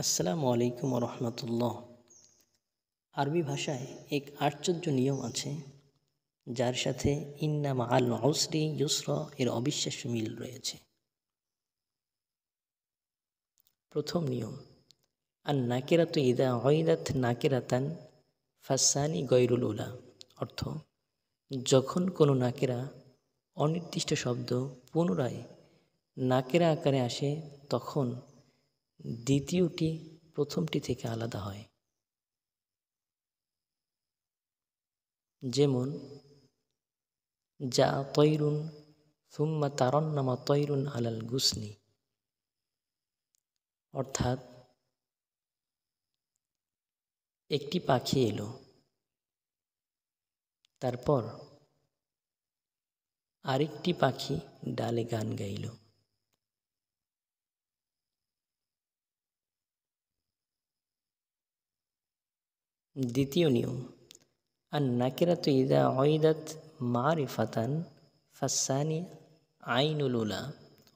আসসালামু আলাইকুম রহমতুল্লাহ। আরবি ভাষায় এক আশ্চর্য নিয়ম আছে যার সাথে ইন্না মাআল উসরি ইউসরা এর অবিশ্বাস্য মিল রয়েছে। প্রথম নিয়ম, আন নাকিরাতু ইদা উইদাত নাকিরাতান ফাসানি গৈরুল উলা। অর্থ, যখন কোনো নাকেরা অনির্দিষ্ট শব্দ পুনরায় নাকেরা আকারে আসে তখন দ্বিতীয়টি প্রথমটি থেকে আলাদা হয়। যেমন যা তৈরুন সুম্মা তারন্নামা তৈরুন আলাল গুসনি। অর্থাৎ একটি পাখি এলো, তারপর আরেকটি পাখি ডালে গান গাইল। দ্বিতীয় নিয়ম, আর নাকিরাতু ইদা উইদাত মারিফাতান ফাসানি আইনুল উলা।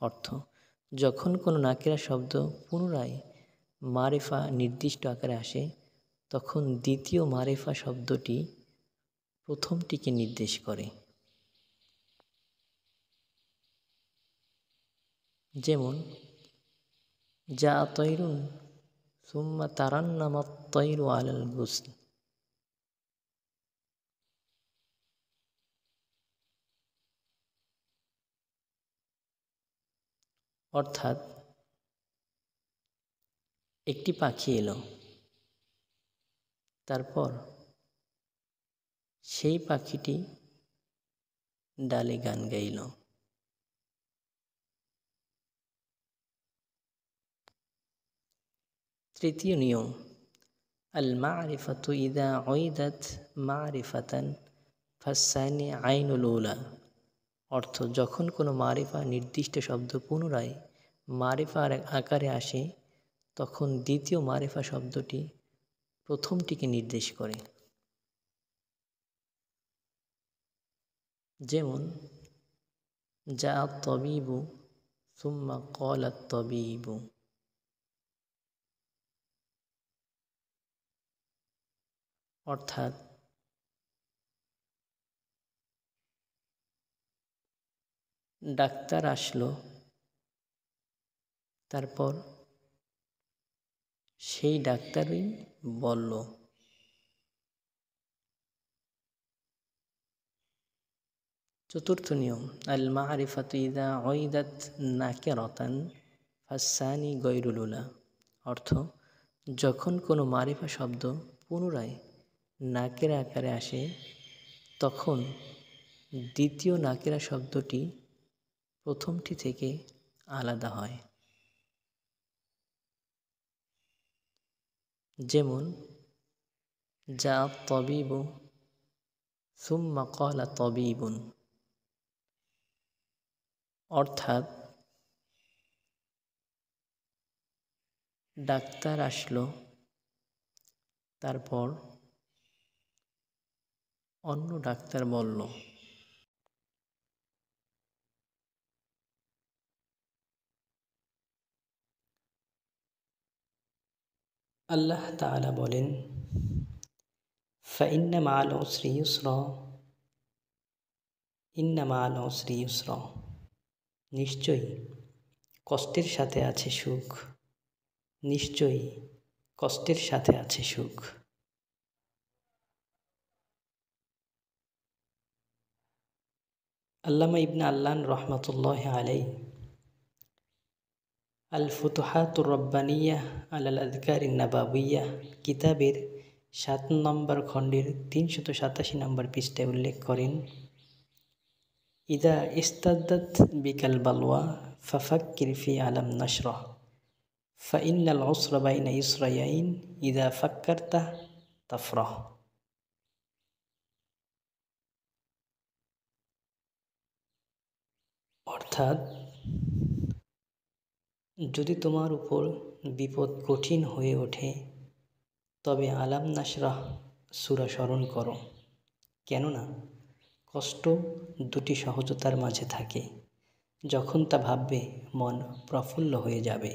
অর্থ, যখন কোনো নাকিরা শব্দ পুনরায় মারিফা নির্দিষ্ট আকারে আসে তখন দ্বিতীয় মারিফা শব্দটি প্রথমটিকে নির্দেশ করে। যেমন যা তৈরুন সুম্মা তারান্নামা তৈরু আলাল গুসন। অর্থাৎ একটি পাখি এলো, তারপর সেই পাখিটি ডালে গান গাইল। তৃতীয় নিয়ম, আল মারিফাতু ইদা উইদাত মারিফাতান ফাসানি আইনুল উলা। অর্থ, যখন কোনো মারিফা নির্দিষ্ট শব্দ পুনরায় মারিফা আকারে আসে তখন দ্বিতীয় মারিফা শব্দটি প্রথমটিকে নির্দেশ করে। যেমন যা তবিবু সুম্মা ক্বালা তবিবু। অর্থাৎ ডাক্তার আসলো, তারপর সেই ডাক্তারই বলল। চতুর্থ নিয়ম, আল মারিফাতু ইদা উইদাত নাকিরাতান ফাসানি গৈরুল উলা। অর্থ, যখন কোনো মারিফা শব্দ পুনরায় নাকেরা আকারে আসে তখন দ্বিতীয় নাকেরা শব্দটি প্রথমটি থেকে আলাদা হয়। যেমন যা তবিবু সুম্মা ক্বালা তবিবুন। অর্থাৎ ডাক্তার আসলো, তারপর অন্য ডাক্তার বলল। আল্লাহ তাআলা বলেন, ফাইন্না মাআল উসরি ইউসরা, ইন্না মাআল উসরি ইউসরা। নিশ্চয়ই কষ্টের সাথে আছে সুখ, নিশ্চয়ই কষ্টের সাথে আছে সুখ। আল্লামা ইবনে আল্লান রহমাতুল্লাহি আলাইহি আল ফুতুহাতুর রব্বানিয়াহ আলাল আযকারিন নাবাবিয়াহ কিতাবের ৭ নম্বর খণ্ডের ৩৮৭ নম্বর পৃষ্ঠায় উল্লেখ করেন, ইদা ইস্তাদ্দাত বিকাল বালওয়া ফাফাক্কির ফি আলাম নাশরাহ ফাইন্নাল উসরা বাইনা ইসরায়াইন ইদা ফাক্কারতা তাফরাহ। অর্থাৎ, যদি তোমার উপর বিপদ কঠিন হয়ে ওঠে তবে আলাম নাশরাহ সূরা স্মরণ করো, কেননা কষ্ট দুটি সহজতার মাঝে থাকে, যখন তা ভাববে মন প্রফুল্ল হয়ে যাবে।